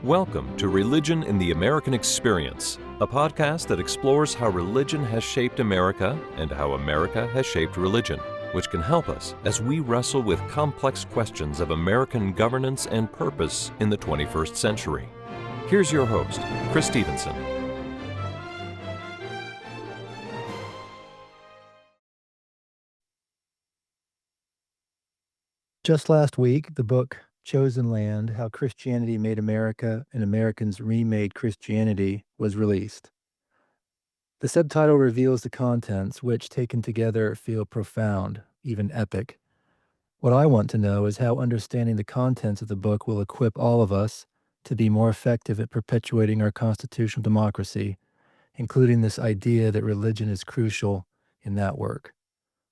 Welcome to Religion in the American Experience, a podcast that explores how religion has shaped America and how America has shaped religion, which can help us as we wrestle with complex questions of American governance and purpose in the 21st century. Here's your host, Chris Stevenson. Just last week, the book Chosen Land: How Christianity Made America and Americans Remade Christianity was released. The subtitle reveals the contents, which taken together feel profound, even epic. What I want to know is how understanding the contents of the book will equip all of us to be more effective at perpetuating our constitutional democracy, including this idea that religion is crucial in that work.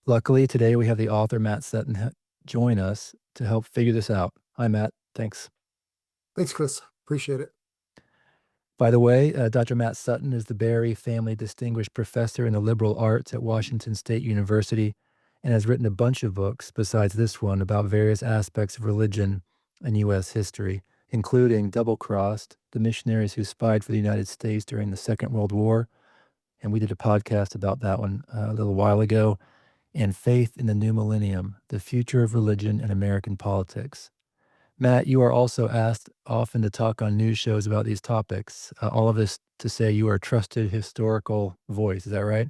Luckily, today we have the author Matt Sutton join us to help figure this out. Hi, Matt. Thanks. Thanks, Chris. Appreciate it. By the way, Dr. Matt Sutton is the Berry Family Distinguished Professor in the Liberal Arts at Washington State University and has written a bunch of books besides this one about various aspects of religion and U.S. history, including Double Crossed, The Missionaries Who Spied for the United States During the Second World War, and we did a podcast about that one a little while ago, and Faith in the New Millennium, The Future of Religion and American Politics. Matt, you are also asked often to talk on news shows about these topics. All of this to say you are a trusted historical voice. Is that right?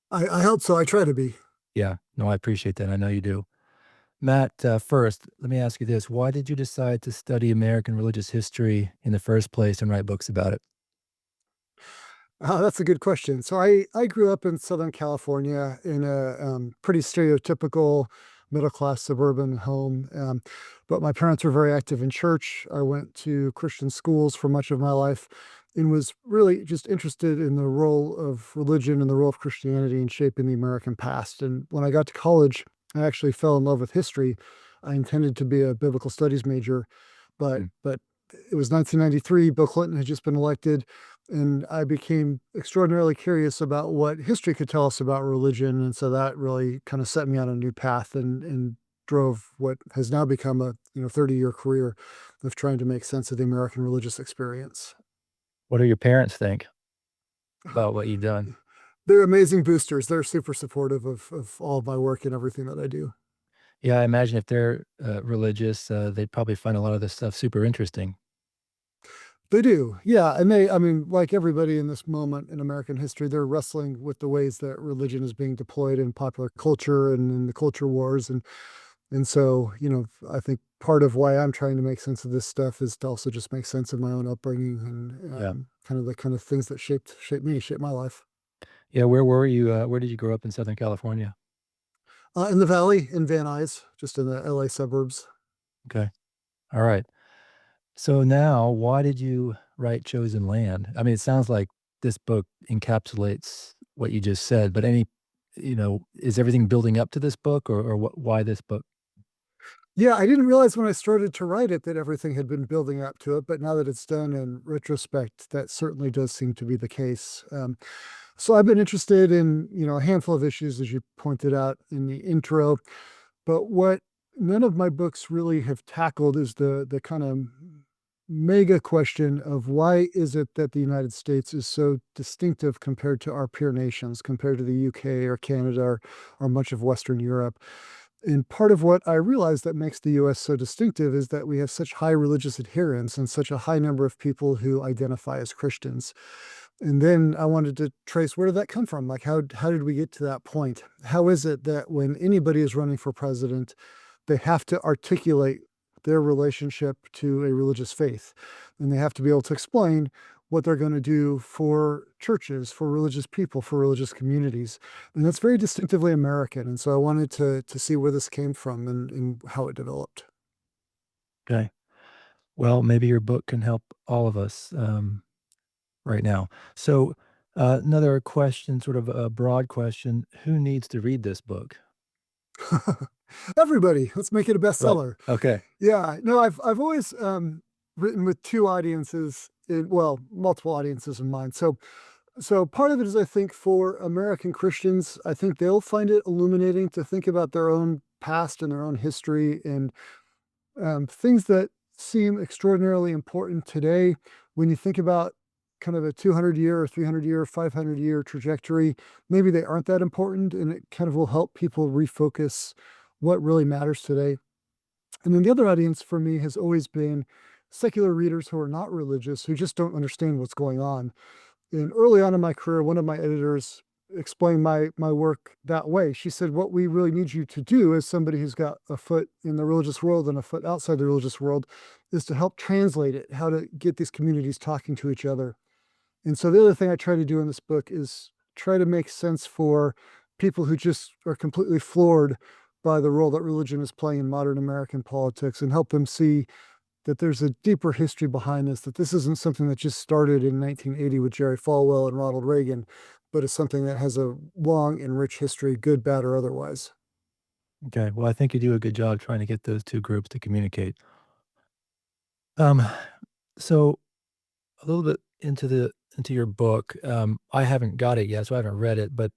I hope so. I try to be. Yeah. No, I appreciate that. I know you do. Matt, first, let me ask you this. Why did you decide to study American religious history in the first place and write books about it? That's a good question. So I grew up in Southern California in a pretty stereotypical middle-class suburban home. But my parents were very active in church. I went to Christian schools for much of my life and was really just interested in the role of religion and the role of Christianity in shaping the American past. And when I got to college, I actually fell in love with history. I intended to be a biblical studies major, but it was 1993. Bill Clinton had just been elected, and I became extraordinarily curious about what history could tell us about religion. And so that really kind of set me on a new path and drove what has now become a 30-year career of trying to make sense of the American religious experience. What do your parents think about what you've done? They're amazing boosters. They're super supportive of all of my work and everything that I do. Yeah, I imagine if they're religious, they'd probably find a lot of this stuff super interesting. They do. Yeah. And like everybody in this moment in American history, they're wrestling with the ways that religion is being deployed in popular culture and in the culture wars. And so, I think part of why I'm trying to make sense of this stuff is to also just make sense of my own upbringing and Yeah. kind of things that shaped me, shaped my life. Yeah, where were you? Where did you grow up in Southern California? In the Valley, in Van Nuys, just in the LA suburbs. Okay. All right. So now, why did you write Chosen Land? I mean, it sounds like this book encapsulates what you just said, but is everything building up to this book or why this book? Yeah, I didn't realize when I started to write it that everything had been building up to it, but now that it's done in retrospect, that certainly does seem to be the case. So I've been interested in, a handful of issues, as you pointed out in the intro, but what none of my books really have tackled is the kind of mega question of why is it that the United States is so distinctive compared to our peer nations, compared to the UK or Canada or much of Western Europe. And part of what I realized that makes the US so distinctive is that we have such high religious adherence and such a high number of people who identify as Christians. And then I wanted to trace, where did that come from? Like, how did we get to that point? How is it that when anybody is running for president, they have to articulate their relationship to a religious faith, and they have to be able to explain what they're going to do for churches, for religious people, for religious communities. And that's very distinctively American. And so I wanted to see where this came from and how it developed. Okay. Well, maybe your book can help all of us right now. So, another question, sort of a broad question: who needs to read this book? Everybody, let's make it a Right. bestseller. Okay. Yeah, no, I've always written with two audiences, multiple audiences in mind. So part of it is, I think, for American Christians, I think they'll find it illuminating to think about their own past and their own history and things that seem extraordinarily important today when you think about kind of a 200-year or 300-year, 500-year trajectory. Maybe they aren't that important, and it kind of will help people refocus what really matters today. And then the other audience for me has always been secular readers who are not religious, who just don't understand what's going on. And early on in my career, one of my editors explained my work that way. She said, what we really need you to do as somebody who's got a foot in the religious world and a foot outside the religious world is to help translate it, how to get these communities talking to each other. And so the other thing I try to do in this book is try to make sense for people who just are completely floored by the role that religion is playing in modern American politics, and help them see that there's a deeper history behind this, that this isn't something that just started in 1980 with Jerry Falwell and Ronald Reagan, but is something that has a long and rich history, good, bad, or otherwise. Okay, well, I think you do a good job trying to get those two groups to communicate. Um, so a little bit into your book, I haven't got it yet, so I haven't read it, but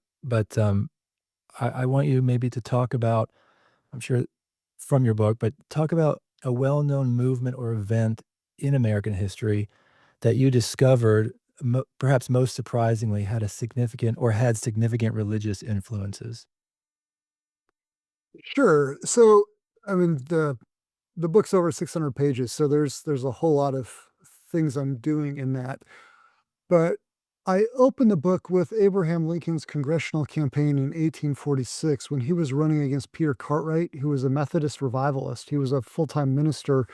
I want you maybe to talk about, I'm sure from your book, but talk about a well-known movement or event in American history that you discovered, perhaps most surprisingly, had significant religious influences. Sure. So, I mean, the book's over 600 pages, so there's a whole lot of things I'm doing in that. But I open the book with Abraham Lincoln's congressional campaign in 1846 when he was running against Peter Cartwright, who was a Methodist revivalist. He was a full-time minister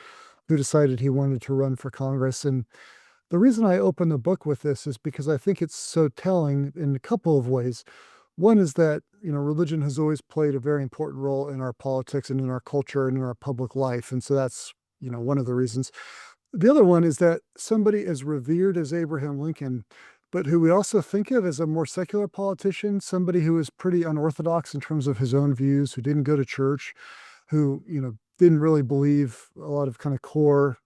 who decided he wanted to run for Congress. And the reason I open the book with this is because I think it's so telling in a couple of ways. One is that, religion has always played a very important role in our politics and in our culture and in our public life. And so that's, one of the reasons. The other one is that somebody as revered as Abraham Lincoln, but who we also think of as a more secular politician, somebody who was pretty unorthodox in terms of his own views, who didn't go to church, who, didn't really believe a lot of kind of core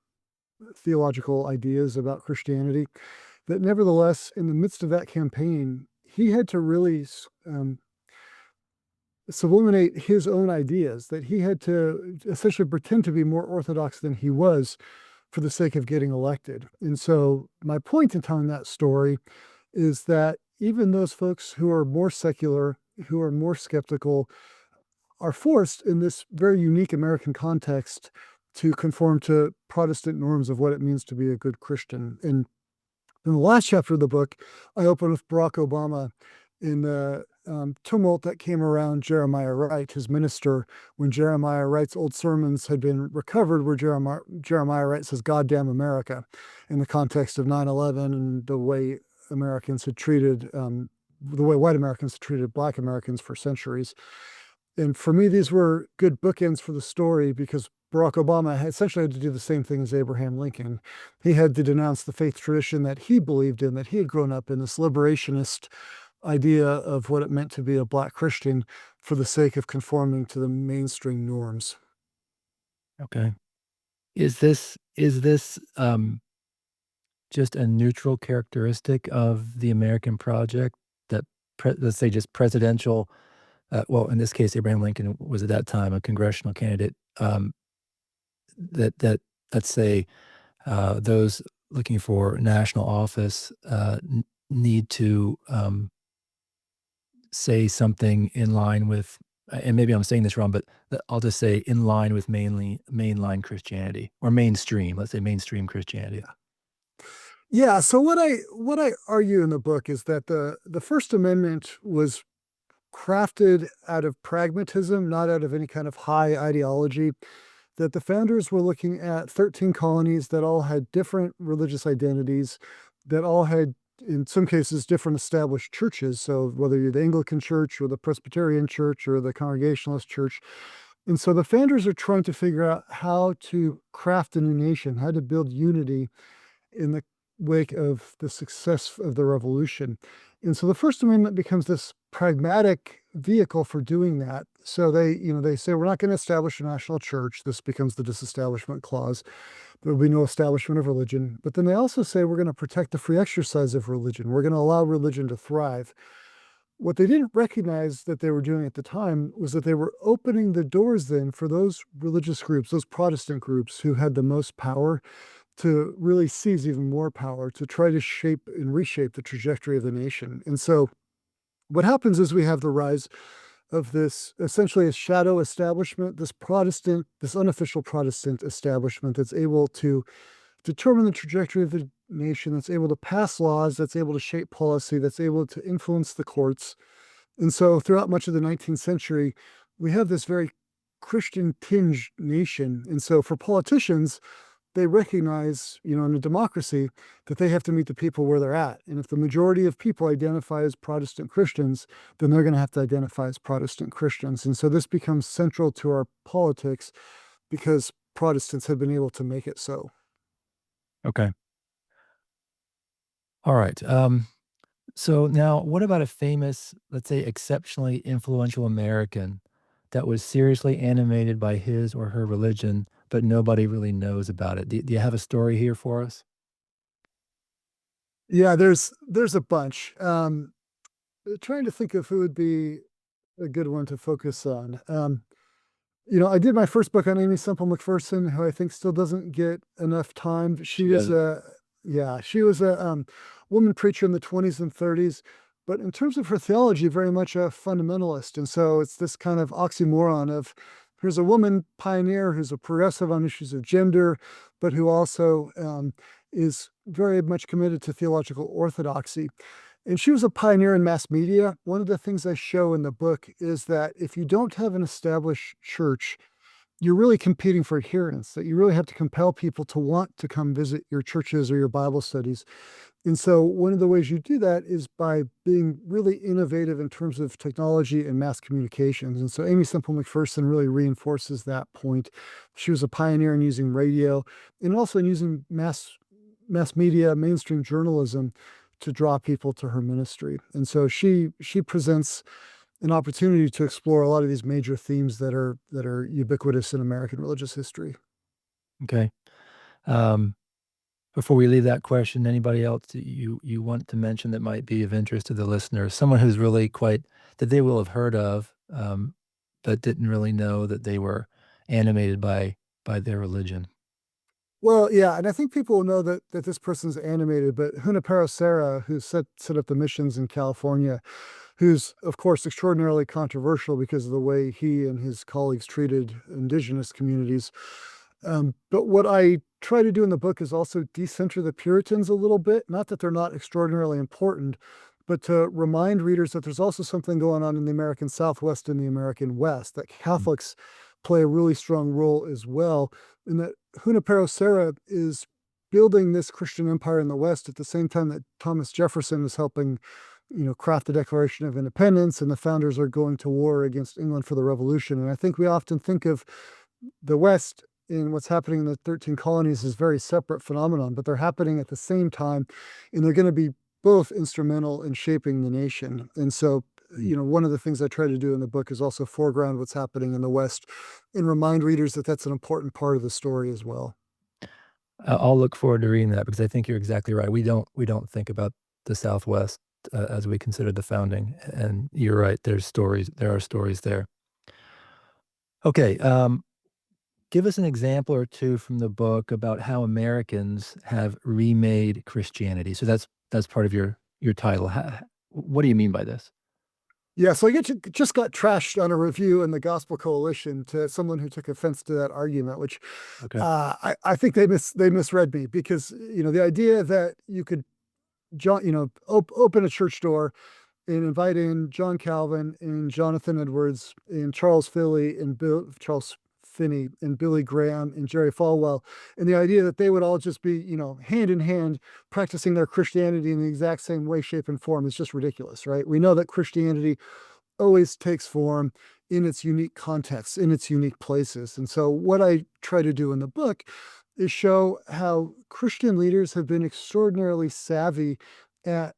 theological ideas about Christianity, that nevertheless, in the midst of that campaign, he had to really sublimate his own ideas, that he had to essentially pretend to be more orthodox than he was for the sake of getting elected. And so my point in telling that story is that even those folks who are more secular, who are more skeptical, are forced in this very unique American context to conform to Protestant norms of what it means to be a good Christian. And in the last chapter of the book, I open with Barack Obama in the tumult that came around Jeremiah Wright, his minister, when Jeremiah Wright's old sermons had been recovered, where Jeremiah Wright says, "God damn America," in the context of 9/11 and the way Americans had treated, the way white Americans had treated Black Americans for centuries. And for me, these were good bookends for the story because Barack Obama essentially had to do the same thing as Abraham Lincoln. He had to denounce the faith tradition that he believed in, that he had grown up in, this liberationist idea of what it meant to be a Black Christian, for the sake of conforming to the mainstream norms. Okay. Is this just a neutral characteristic of the American project that, let's say, just presidential, well, in this case, Abraham Lincoln was at that time a congressional candidate, that let's say, those looking for national office, need to, say something in line with, and maybe I'm saying this wrong, but I'll just say in line with mainline Christianity, or mainstream, let's say mainstream Christianity. Yeah, so what I argue in the book is that the First Amendment was crafted out of pragmatism, not out of any kind of high ideology. That the founders were looking at 13 colonies that all had different religious identities, that all had, in some cases, different established churches. So whether you're the Anglican Church or the Presbyterian Church or the Congregationalist Church. And so the founders are trying to figure out how to craft a new nation, how to build unity in the wake of the success of the revolution. And so the First Amendment becomes this pragmatic vehicle for doing that. So they say we're not going to establish a national church. This becomes the Disestablishment Clause. There will be no establishment of religion. But then they also say we're going to protect the free exercise of religion. We're going to allow religion to thrive. What they didn't recognize that they were doing at the time was that they were opening the doors then for those religious groups, those Protestant groups who had the most power, to really seize even more power, to try to shape and reshape the trajectory of the nation. And so what happens is we have the rise of this essentially a shadow establishment, this Protestant, this unofficial Protestant establishment that's able to determine the trajectory of the nation, that's able to pass laws, that's able to shape policy, that's able to influence the courts. And so throughout much of the 19th century, we have this very Christian tinged nation. And so for politicians, they recognize, in a democracy, that they have to meet the people where they're at. And if the majority of people identify as Protestant Christians, then they're going to have to identify as Protestant Christians. And so this becomes central to our politics because Protestants have been able to make it so. Okay. All right. So now, what about a famous, let's say, exceptionally influential American that was seriously animated by his or her religion, but nobody really knows about it? Do you have a story here for us? Yeah, there's a bunch. Trying to think of who would be a good one to focus on. I did my first book on Amy Semple McPherson, who I think still doesn't get enough time. She She is doesn't. she was a woman preacher in the 20s and 30s, but in terms of her theology, very much a fundamentalist. And so it's this kind of oxymoron of here's a woman pioneer who's a progressive on issues of gender, but who also is very much committed to theological orthodoxy. And she was a pioneer in mass media. One of the things I show in the book is that if you don't have an established church, you're really competing for adherence, that you really have to compel people to want to come visit your churches or your Bible studies. And so one of the ways you do that is by being really innovative in terms of technology and mass communications. And so Amy Semple McPherson really reinforces that point. She was a pioneer in using radio and also in using mass media, mainstream journalism to draw people to her ministry. And so she presents an opportunity to explore a lot of these major themes that are ubiquitous in American religious history. Okay. Um, Before we leave that question, anybody else that you want to mention that might be of interest to the listeners? Someone who's really quite that they will have heard of, but didn't really know that they were animated by their religion. Well, yeah, and I think people will know that this person's animated, but Junipero Serra, who set up the missions in California, who's of course extraordinarily controversial because of the way he and his colleagues treated indigenous communities. But what I try to do in the book is also decenter the Puritans a little bit. Not that they're not extraordinarily important, but to remind readers that there's also something going on in the American Southwest and the American West, that Mm. Catholics play a really strong role as well, and that Junipero Serra is building this Christian empire in the West at the same time that Thomas Jefferson is helping, craft the Declaration of Independence, and the founders are going to war against England for the Revolution. And I think we often think of the West and what's happening in the 13 colonies is very separate phenomenon, but they're happening at the same time, and they're going to be both instrumental in shaping the nation. And so, Mm. one of the things I try to do in the book is also foreground what's happening in the West and remind readers that that's an important part of the story as well. I'll look forward to reading that because I think you're exactly right. We don't think about the Southwest as we consider the founding, and you're right. There's stories. There are stories there. Okay. Give us an example or two from the book about how Americans have remade Christianity. So that's part of your title. What do you mean by this? Yeah, so just got trashed on a review in the Gospel Coalition to someone who took offense to that argument, which Okay. I think they misread me because the idea that you could open a church door and invite in John Calvin and Jonathan Edwards and Charles Charles Finney and Billy Graham and Jerry Falwell, and the idea that they would all just be, hand in hand practicing their Christianity in the exact same way, shape, and form is just ridiculous, right? We know that Christianity always takes form in its unique context, in its unique places. And so what I try to do in the book is show how Christian leaders have been extraordinarily savvy at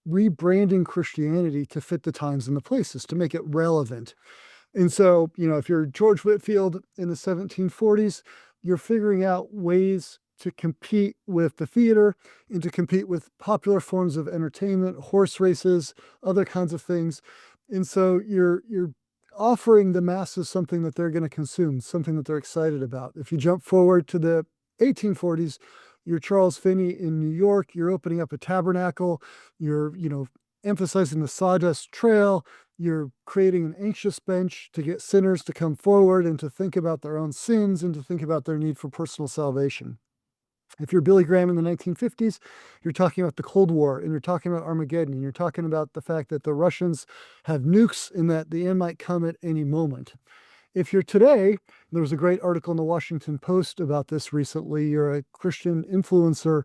rebranding Christianity to fit the times and the places, to make it relevant. And so, if you're George Whitefield in the 1740s, you're figuring out ways to compete with the theater and to compete with popular forms of entertainment, horse races, other kinds of things. And so you're offering the masses something that they're going to consume, something that they're excited about. If you jump forward to the 1840s, you're Charles Finney in New York, you're opening up a tabernacle, you're, emphasizing the sawdust trail, you're creating an anxious bench to get sinners to come forward and to think about their own sins and to think about their need for personal salvation. If you're Billy Graham in the 1950s, you're talking about the Cold War and you're talking about Armageddon and you're talking about the fact that the Russians have nukes and that the end might come at any moment. If you're today, there was a great article in the Washington Post about this recently. You're a Christian influencer,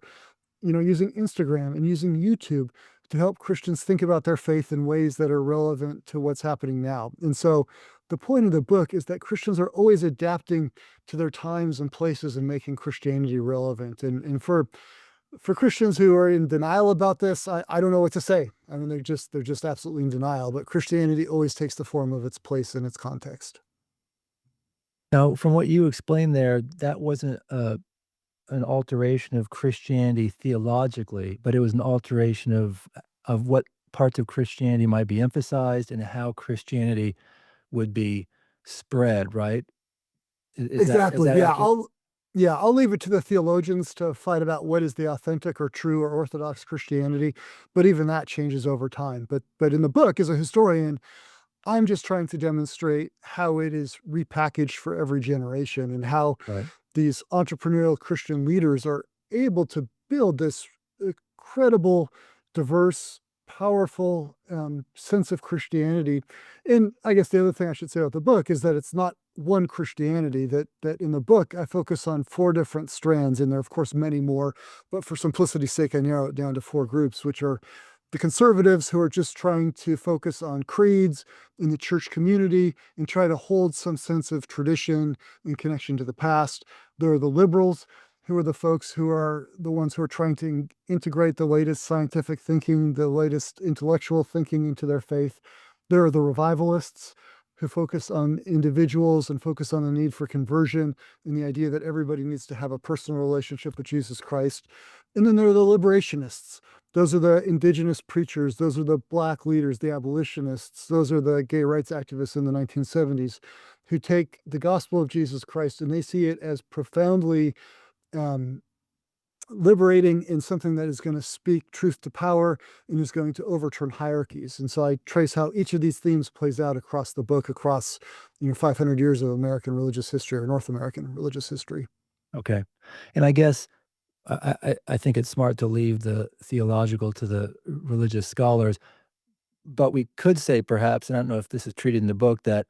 using Instagram and using YouTube to help Christians think about their faith in ways that are relevant to what's happening now. And so the point of the book is that Christians are always adapting to their times and places and making Christianity relevant. And for Christians who are in denial about this, I don't know what to say. I mean, they're just absolutely in denial, but Christianity always takes the form of its place and its context. Now, from what you explained there, that wasn't an alteration of Christianity theologically, but it was an alteration of what parts of Christianity might be emphasized and how Christianity would be spread, right? Is Exactly. that accurate? I'll leave it to the theologians to fight about what is the authentic or true or orthodox Christianity, but even that changes over time. But in the book, as a historian, I'm just trying to demonstrate how it is repackaged for every generation and how Right. these entrepreneurial Christian leaders are able to build this incredible, diverse, powerful sense of Christianity. And I guess the other thing I should say about the book is that it's not one Christianity. That in the book I focus on 4 different strands, and there are of course many more, but for simplicity's sake, I narrow it down to 4 groups, which are the conservatives who are just trying to focus on creeds in the church community and try to hold some sense of tradition in connection to the past. There are the liberals, who are the folks who are the ones who are trying to integrate the latest scientific thinking, the latest intellectual thinking into their faith. There are the revivalists who focus on individuals and focus on the need for conversion and the idea that everybody needs to have a personal relationship with Jesus Christ. And then there are the liberationists. Those are the indigenous preachers. Those are the Black leaders, the abolitionists. Those are the gay rights activists in the 1970s who take the gospel of Jesus Christ and they see it as profoundly liberating in something that is going to speak truth to power and is going to overturn hierarchies. And so I trace how each of these themes plays out across the book, across 500 years of American religious history or North American religious history. Okay. And I guess I think it's smart to leave the theological to the religious scholars, but we could say perhaps, and I don't know if this is treated in the book, that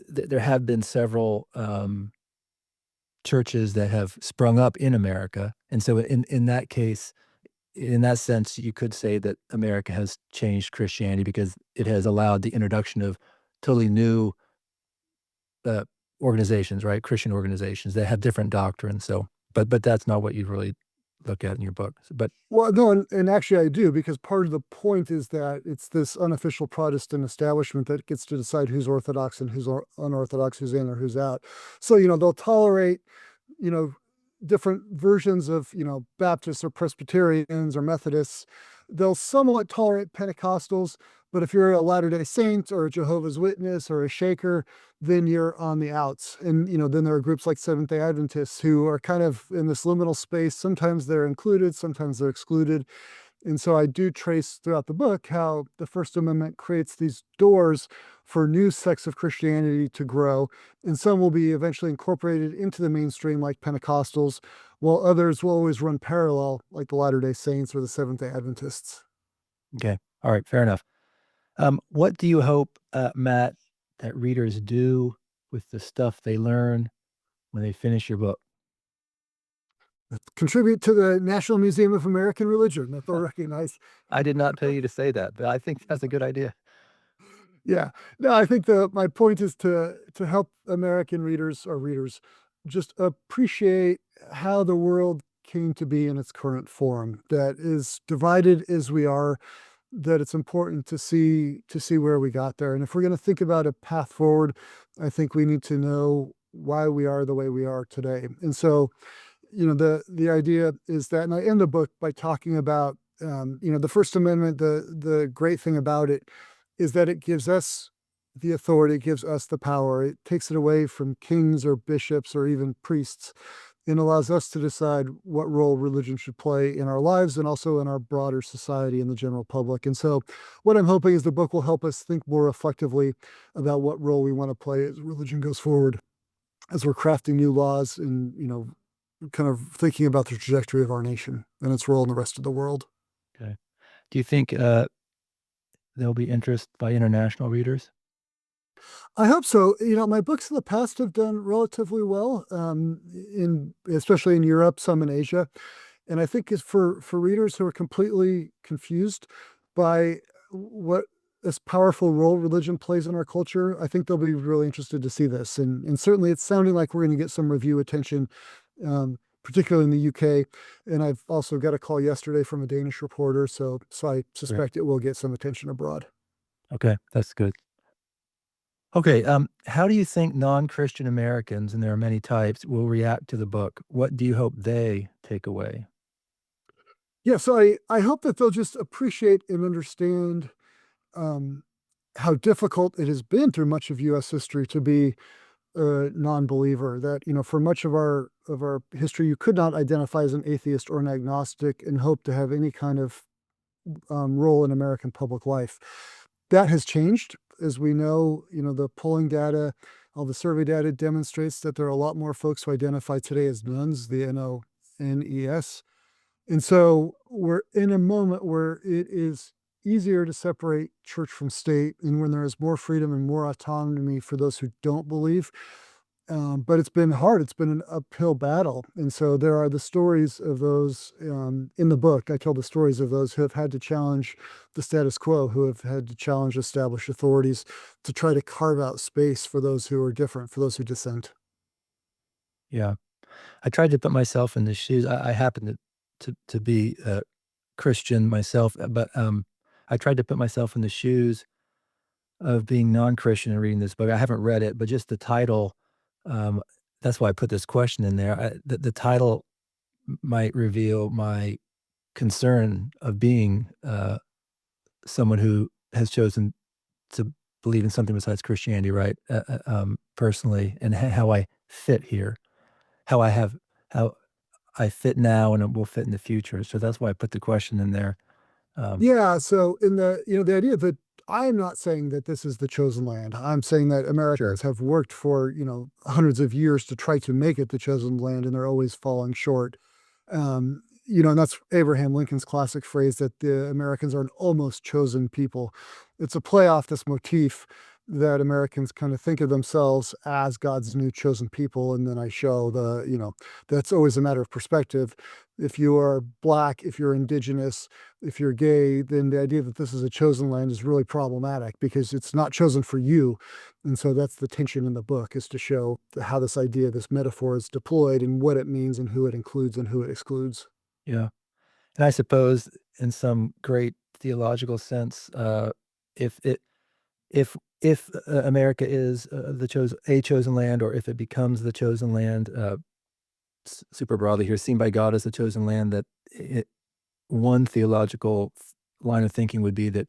there have been several churches that have sprung up in America. And so in that case, in that sense, you could say that America has changed Christianity because it has allowed the introduction of totally new uh, organizations, right? Christian organizations that have different doctrines. So, but that's not what you really look at in your book. But Well, no, and actually I do, because part of the point is that it's this unofficial Protestant establishment that gets to decide who's Orthodox and who's unorthodox, who's in or who's out. So, they'll tolerate, you know, different versions of, Baptists or Presbyterians or Methodists. They'll somewhat tolerate Pentecostals, but if you're a Latter-day Saint or a Jehovah's Witness or a Shaker, then you're on the outs. And, then there are groups like Seventh-day Adventists who are kind of in this liminal space. Sometimes they're included, sometimes they're excluded. And so I do trace throughout the book how the First Amendment creates these doors for new sects of Christianity to grow, and some will be eventually incorporated into the mainstream like Pentecostals, while others will always run parallel like the Latter-day Saints or the Seventh-day Adventists. okay, all right, fair enough. What do you hope, Matt, that readers do with the stuff they learn when they finish your book? Contribute to the National Museum of American Religion that they'll recognize. I did not pay you to say that, but I think that's a good idea. Yeah. No, I think my point is to help American readers or readers just appreciate how the world came to be in its current form, that is divided as we are, that it's important to see where we got there. And if we're going to think about a path forward, I think we need to know why we are the way we are today. And so the idea is that, and I end the book by talking about, the First Amendment. The great thing about it is that it gives us the authority, it gives us the power. It takes it away from kings or bishops or even priests, and allows us to decide what role religion should play in our lives and also in our broader society and the general public. And so, what I'm hoping is the book will help us think more reflectively about what role we want to play as religion goes forward, as we're crafting new laws and, kind of thinking about the trajectory of our nation and its role in the rest of the world. Okay. Do you think there'll be interest by international readers? I hope so. My books in the past have done relatively well, especially in Europe, some in Asia. And I think it's for readers who are completely confused by what this powerful role religion plays in our culture. I think they'll be really interested to see this. And certainly it's sounding like we're going to get some review attention, particularly in the UK. And I've also got a call yesterday from a Danish reporter, so I suspect it will get some attention abroad. Okay, that's good. Okay, how do you think non-Christian Americans, and there are many types, will react to the book? What do you hope they take away? Yeah, so I hope that they'll just appreciate and understand, um, how difficult it has been through much of U.S. history to be a non-believer. That, for much of our history, you could not identify as an atheist or an agnostic and hope to have any kind of role in American public life. That has changed, as we know. The polling data, all the survey data demonstrates that there are a lot more folks who identify today as nones, the NONES. And so we're in a moment where it is easier to separate church from state, and when there is more freedom and more autonomy for those who don't believe. But it's been hard. It's been an uphill battle. And so there are the stories of those, in the book. I tell the stories of those who have had to challenge the status quo, who have had to challenge established authorities to try to carve out space for those who are different, for those who dissent. Yeah. I tried to put myself in the shoes. I happen to be Christian myself, but I tried to put myself in the shoes of being non-Christian and reading this book. I haven't read it, but just the title, um, that's why I put this question in there. The title might reveal my concern of being someone who has chosen to believe in something besides Christianity, right? Personally, and how I fit here, how I have how I fit now and it will fit in the future. So that's why I put the question in there. Um, Yeah, so in the idea that I'm not saying that this is the chosen land. I'm saying that sure. Americans have worked for, hundreds of years to try to make it the chosen land, and they're always falling short. And that's Abraham Lincoln's classic phrase that the Americans are an almost chosen people. It's a play off this motif that Americans kind of think of themselves as God's new chosen people. And then I show that's always a matter of perspective. If you are Black, if you're indigenous, if you're gay, then the idea that this is a chosen land is really problematic because it's not chosen for you. And so that's the tension in the book, is to show how this idea, this metaphor is deployed and what it means and who it includes and who it excludes. yeah. And I suppose in some great theological sense, if it if America is a chosen land, or if it becomes the chosen land, super broadly here, seen by God as the chosen land, that one theological line of thinking would be that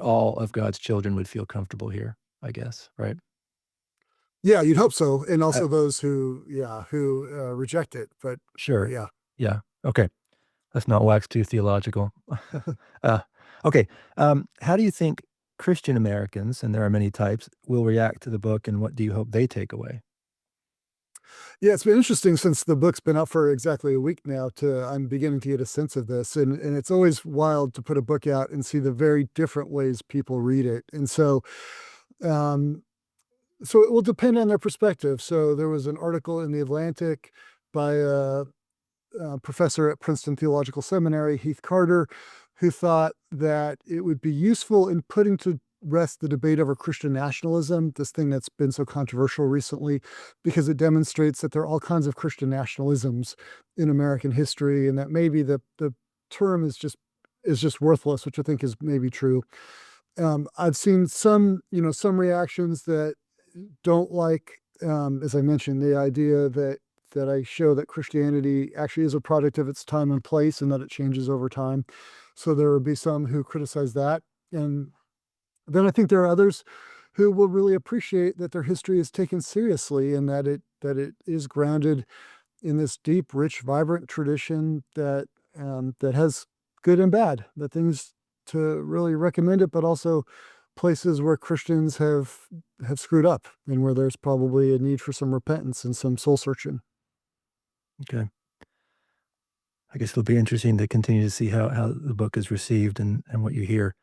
all of God's children would feel comfortable here. I guess, right? Yeah, you'd hope so. And Uh, also those who reject it. But sure. yeah. Yeah. Okay. Let's not wax too theological. uh, okay. How do you think Christian Americans, and there are many types, will react to the book, and what do you hope they take away? Yeah, it's been interesting since the book's been out for exactly a week now. I'm beginning to get a sense of this, and it's always wild to put a book out and see the very different ways people read it. And um, so it will depend on their perspective. So there was an article in the Atlantic by a professor at Princeton Theological Seminary, Heath Carter, who thought that it would be useful in putting to rest the debate over Christian nationalism, this thing that's been so controversial recently, because it demonstrates that there are all kinds of Christian nationalisms in American history, and that maybe the term is just worthless, which I think is maybe true. I've seen some reactions that don't like, as I mentioned, the idea that that I show that Christianity actually is a product of its time and place and that it changes over time. So there would be some who criticize that. And then I think there are others who will really appreciate that their history is taken seriously and that it is grounded in this deep, rich, vibrant tradition that has good and bad, the things to really recommend it, but also places where Christians have screwed up and where there's probably a need for some repentance and some soul searching. Okay. I guess it'll be interesting to continue to see how the book is received and what you hear.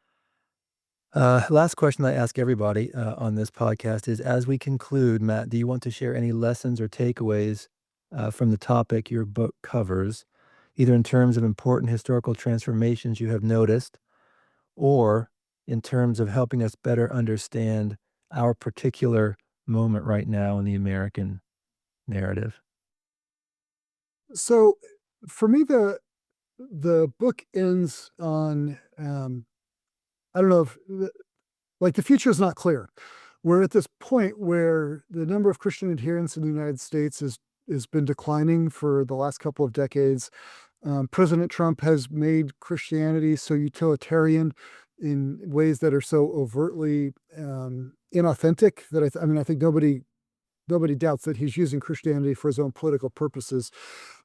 Last question I ask everybody on this podcast is, as we conclude, Matt, do you want to share any lessons or takeaways from the topic your book covers, either in terms of important historical transformations you have noticed, or in terms of helping us better understand our particular moment right now in the American narrative? So for me, the book ends on I don't know if like the future is not clear. We're at this point where the number of Christian adherents in the United States has been declining for the last couple of decades. President Trump has made Christianity so utilitarian in ways that are so overtly inauthentic that I think nobody doubts that he's using Christianity for his own political purposes.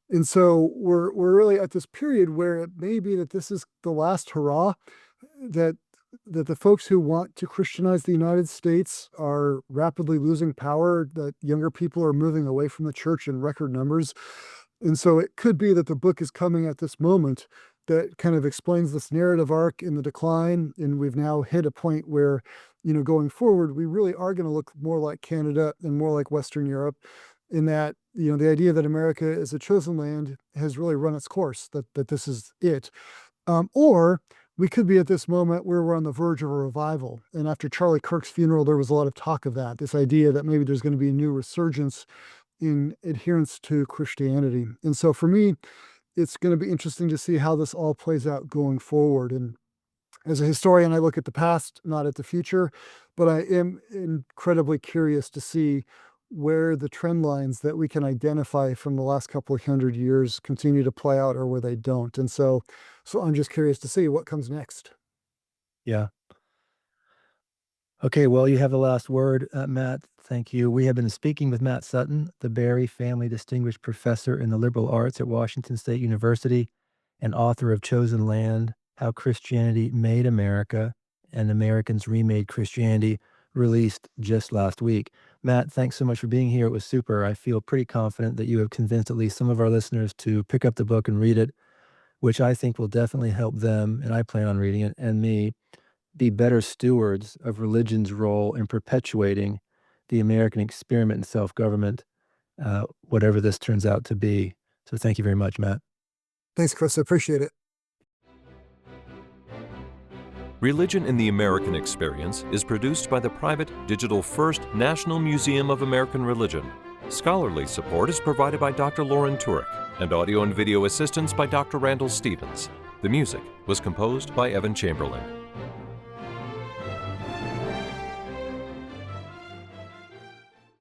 And so we're really at this period where it may be that this is the last hurrah, that the folks who want to Christianize the United States are rapidly losing power, that younger people are moving away from the church in record numbers. And so it could be that the book is coming at this moment that kind of explains this narrative arc in the decline. And we've now hit a point where, going forward, we really are going to look more like Canada and more like Western Europe, in that, the idea that America is a chosen land has really run its course, that this is it. Or we could be at this moment where we're on the verge of a revival. And after Charlie Kirk's funeral, there was a lot of talk of that, this idea that maybe there's going to be a new resurgence in adherence to Christianity. And so for me, it's going to be interesting to see how this all plays out going forward. And as a historian, I look at the past, not at the future, but I am incredibly curious to see where the trend lines that we can identify from the last couple of hundred years continue to play out or where they don't. And so I'm just curious to see what comes next. Yeah. Okay, well, you have the last word, Matt. Thank you. We have been speaking with Matt Sutton, the Barry Family Distinguished Professor in the Liberal Arts at Washington State University and author of Chosen Land, How Christianity Made America and Americans Remade Christianity, released just last week. Matt, thanks so much for being here. It was super. I feel pretty confident that you have convinced at least some of our listeners to pick up the book and read it, which I think will definitely help them, and I plan on reading it, and me, be better stewards of religion's role in perpetuating the American experiment in self-government, whatever this turns out to be. So thank you very much, Matt. Thanks, Chris. I appreciate it. Religion in the American Experience is produced by the private Digital First National Museum of American Religion. Scholarly support is provided by Dr. Lauren Turek and audio and video assistance by Dr. Randall Stevens. The music was composed by Evan Chamberlain.